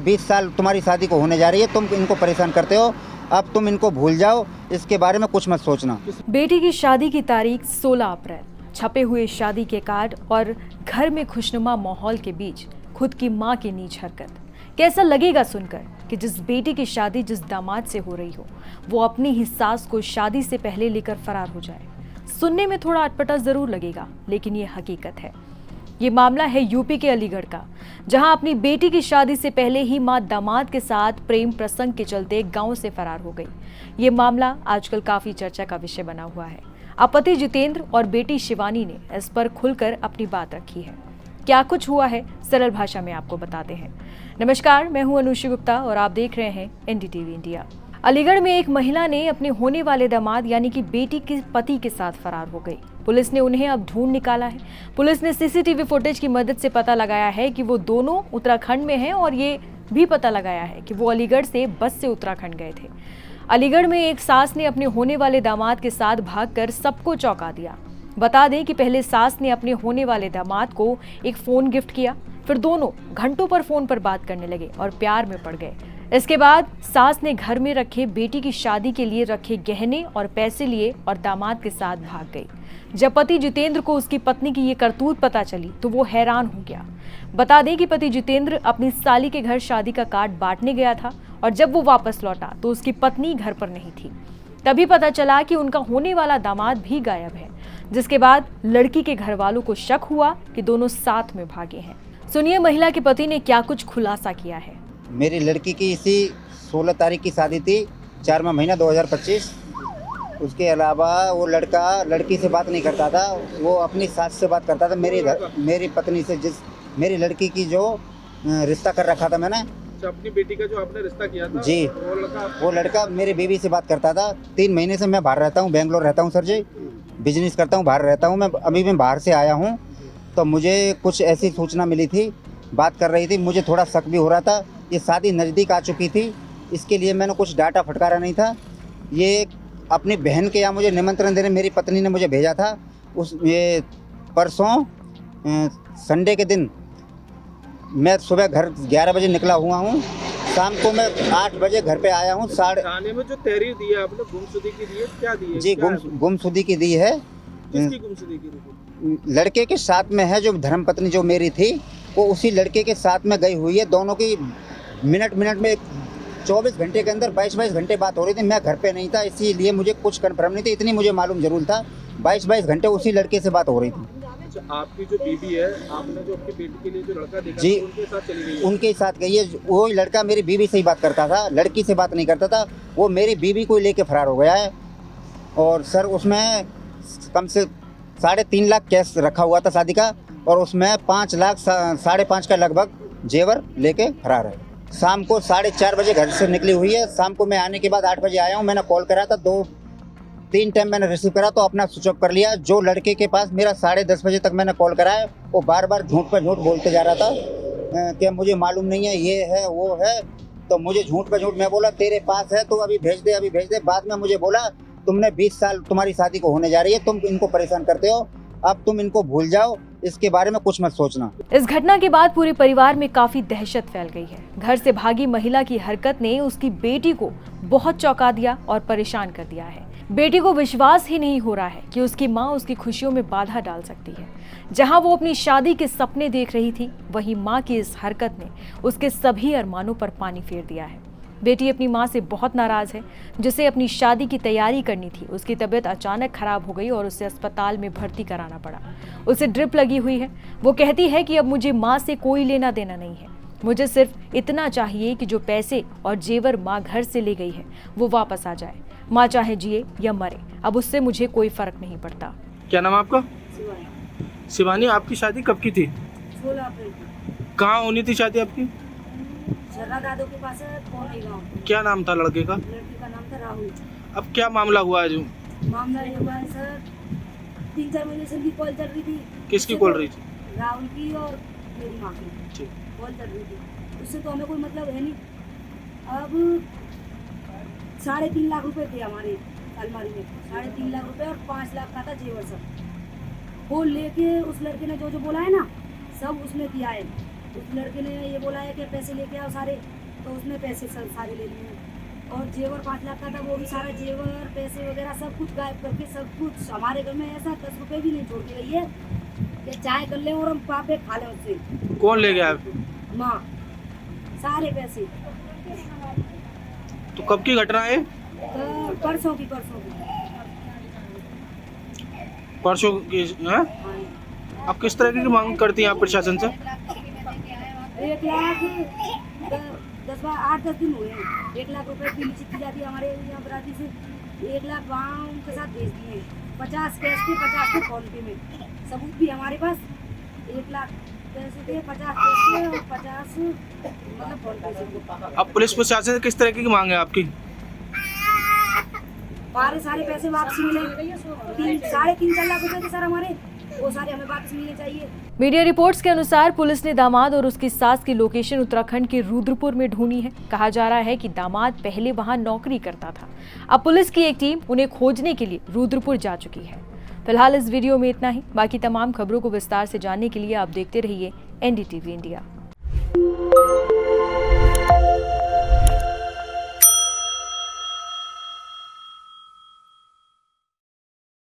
20 साल तुम्हारी शादी को होने जा रही है, तुम इनको परेशान करते हो, अब तुम इनको भूल जाओ, इसके बारे में कुछ मत सोचना। बेटी की शादी की तारीख 16 अप्रैल, छपे हुए शादी के कार्ड और घर में खुशनुमा माहौल के बीच खुद की मां की नीच हरकत। कैसा लगेगा सुनकर कि जिस बेटी की शादी जिस दामाद से हो रही हो, वो अपनी ही सास को शादी से पहले लेकर फरार हो जाए। सुनने में थोड़ा अटपटा जरूर लगेगा, लेकिन ये हकीकत है। ये मामला है यूपी के अलीगढ़ का, जहां अपनी बेटी की शादी से पहले ही मां दामाद के साथ प्रेम प्रसंग के चलते गांव से फरार हो गई। ये मामला आजकल काफी चर्चा का विषय बना हुआ है। अब पति जितेंद्र और बेटी शिवानी ने इस पर खुलकर अपनी बात रखी है। क्या कुछ हुआ है, सरल भाषा में आपको बताते हैं। नमस्कार, मैं हूं अनुषी गुप्ता और आप देख रहे हैं एनडीटीवी इंडिया। अलीगढ़ में एक महिला ने अपने होने वाले दामाद यानी कि बेटी के पति के साथ फरार हो गई। पुलिस ने उन्हें अब ढूंढ निकाला है। पुलिस ने सीसीटीवी फुटेज की मदद से पता लगाया है कि वो दोनों उत्तराखंड में हैं और ये भी पता लगाया है कि वो अलीगढ़ से बस से उत्तराखंड गए थे। अलीगढ़ में एक सास ने अपने होने वाले दामाद के साथ भागकर सबको चौंका दिया। बता दें कि पहले सास ने अपने होने वाले दामाद को एक फोन गिफ्ट किया, फिर दोनों घंटों पर फोन पर बात करने लगे और प्यार में पड़ गए। इसके बाद सास ने घर में रखे बेटी की शादी के लिए रखे गहने और पैसे लिए और दामाद के साथ भाग गई। जब पति जितेंद्र को उसकी पत्नी की ये करतूत पता चली तो वो हैरान हो गया। बता दें कि पति जितेंद्र अपनी साली के घर शादी का कार्ड बांटने गया था और जब वो वापस लौटा तो उसकी पत्नी घर पर नहीं थी। तभी पता चला कि उनका होने वाला दामाद भी गायब है, जिसके बाद लड़की के घर वालों को शक हुआ कि दोनों साथ में भागे हैं। सुनिए महिला के पति ने क्या कुछ खुलासा किया है। मेरी लड़की की इसी 16 तारीख की शादी थी, 4वां महीना 2025। उसके अलावा वो लड़का लड़की से बात नहीं करता था, वो अपनी सास से बात करता था। मेरी पत्नी से, जिस मेरी लड़की की जो रिश्ता कर रखा था मैंने, अपनी बेटी का जो आपने रिश्ता किया था जी, वो लड़का मेरी बीवी से बात करता था। 3 महीने से मैं बाहर रहता हूँ, बेंगलोर रहता हूँ सर जी, बिजनेस करता हूँ, बाहर रहता हूँ। मैं बाहर से आया हूँ तो मुझे कुछ ऐसी सूचना मिली थी, बात कर रही थी, मुझे थोड़ा शक भी हो रहा था। ये शादी नज़दीक आ चुकी थी, इसके लिए मैंने कुछ डाटा फटकारा नहीं था। ये अपनी बहन के यहाँ मुझे निमंत्रण देने मेरी पत्नी ने मुझे भेजा था। ये परसों संडे के दिन मैं सुबह घर 11 बजे निकला हुआ हूँ, शाम को मैं 8 बजे घर पे आया हूँ। थाने में जो तहरीर दी है आपने गुमशुदगी की दी है, क्या दी है? जी, गुमशुदगी की दी है। किसकी गुमशुदगी की दी? लड़के के साथ में है, जो धर्मपत्नी जो मेरी थी वो उसी लड़के के साथ में गई हुई है। दोनों की मिनट में 24 घंटे के अंदर 22 घंटे बात हो रही थी। मैं घर पे नहीं था, इसीलिए मुझे कुछ कन्फर्म नहीं थी, इतनी मुझे मालूम जरूर था 22 घंटे उसी लड़के से बात हो रही थी। आपकी जो बीवी है, आपने जो अपनी बेटी के लिए जो लड़का देखा जी, उनके साथ चली गई है? उनके साथ गई है। वो लड़का मेरी बीवी से ही बात करता था, लड़की से बात नहीं करता था। वो मेरी बीवी को लेके फरार हो गया है। और सर उसमें कम से 3.5 लाख कैश रखा हुआ था शादी का, और उसमें 5 लाख 5.5 का लगभग जेवर लेके फरार है। शाम को 4:30 बजे घर से निकली हुई है। शाम को मैं आने के बाद 8 बजे आया हूँ। मैंने कॉल करा था, 2-3 टाइम मैंने रिसीव करा तो अपना स्विच ऑफ कर लिया। जो लड़के के पास मेरा 10:30 बजे तक मैंने कॉल करा है, वो बार झूठ पर झूठ बोलते जा रहा था कि मुझे मालूम नहीं है, ये है वो है। तो मुझे झूठ पर झूठ, मैं बोला तेरे पास है तो अभी भेज दे। बाद में मुझे बोला तुमने 20 साल तुम्हारी शादी को होने जा रही है, तुम इनको परेशान करते हो, अब तुम इनको भूल जाओ, इसके बारे में कुछ मत सोचना। इस घटना के बाद पूरे परिवार में काफी दहशत फैल गई है। घर से भागी महिला की हरकत ने उसकी बेटी को बहुत चौंका दिया और परेशान कर दिया है। बेटी को विश्वास ही नहीं हो रहा है कि उसकी मां उसकी खुशियों में बाधा डाल सकती है। जहां वो अपनी शादी के सपने देख रही थी, वहीं मां की इस हरकत ने उसके सभी अरमानों पर पानी फेर दिया है। बेटी अपनी मां से बहुत नाराज है, जिसे अपनी शादी की तैयारी करनी थी। उसकी तबीयत अचानक खराब हो गई और उसे अस्पताल में भर्ती कराना पड़ा। उसे ड्रिप लगी हुई है। वो कहती है कि अब मुझे मां से कोई लेना देना नहीं है, मुझे सिर्फ इतना चाहिए कि जो पैसे और जेवर मां घर से ले गई है वो वापस आ जाए। मां चाहे जिए या मरे, अब उससे मुझे कोई फर्क नहीं पड़ता। क्या नाम है आपका? शिवानी। आपकी शादी कब की थी? 16 अप्रैल को। कहाँ होनी थी शादी आपकी? शर्रा दादू के पास है, कौन गाँव। क्या नाम था लड़के का? लड़के का नाम था राहुल। अब क्या मामला हुआ है? जो मामला ये हुआ है सर, 3-4 महीने से उनकी कॉल चल रही थी। किसकी कॉल रही थी? राहुल की और मेरी माँ की ठीक। कॉल चल रही थी। उससे तो हमें कोई मतलब है नहीं। अब 3.5 लाख रुपए थे हमारे अलमारी में, 3.5 लाख रुपए और 5 लाख का था जेवर सब। वो लेके उस लड़के ने जो बोला है ना, सब उसने किया है। उस लड़के ने ये बोला है कि पैसे लेके आओ सारे, तो उसने पैसे सारे ले लिए। और जेवर 5 लाख का था, वो भी सारा जेवर पैसे वगैरह सब कुछ गायब करके, सब कुछ हमारे घर में ऐसा 10 रुपए भी नहीं छोड़ के गई है कि चाय कर ले और हम पापे खा लें उससे। कौन ले गया? माँ, सारे पैसे। तो कब की घटना है? तो परसों की परसों की हैं? हाँ। आप किस तरह की मांग करती हैं आप प्रशासन से? 1 लाख 8-10 दिन हुए हैं। 1 लाख रुपए की निश्चित की जाती है हमारे यहाँ बराती से। 1 लाख वहाँ उनके साथ भेज दिए, 50 कैश थे, 50 थे फोन पे में, सबूत भी हमारे पास। 1 लाख पैसे थे, 50 कैश थे और 50 मतलब फोन पे से। अब पुलिस प्रशासन से किस तरह की मांग है आपकी? हमारे सारे पैसे वापस मिले। 3.5-4 लाख रुपए थे सर हमारे, वो सारे हमें वापस मिलने चाहिए। मीडिया रिपोर्ट्स के अनुसार पुलिस ने दामाद और उसकी सास की लोकेशन उत्तराखंड के रुद्रपुर में ढूंढी है। कहा जा रहा है कि दामाद पहले वहां नौकरी करता था। अब पुलिस की एक टीम उन्हें खोजने के लिए रुद्रपुर जा चुकी है। फिलहाल इस वीडियो में इतना ही। बाकी तमाम खबरों को विस्तार से जानने के लिए आप देखते रहिए NDTV इंडिया।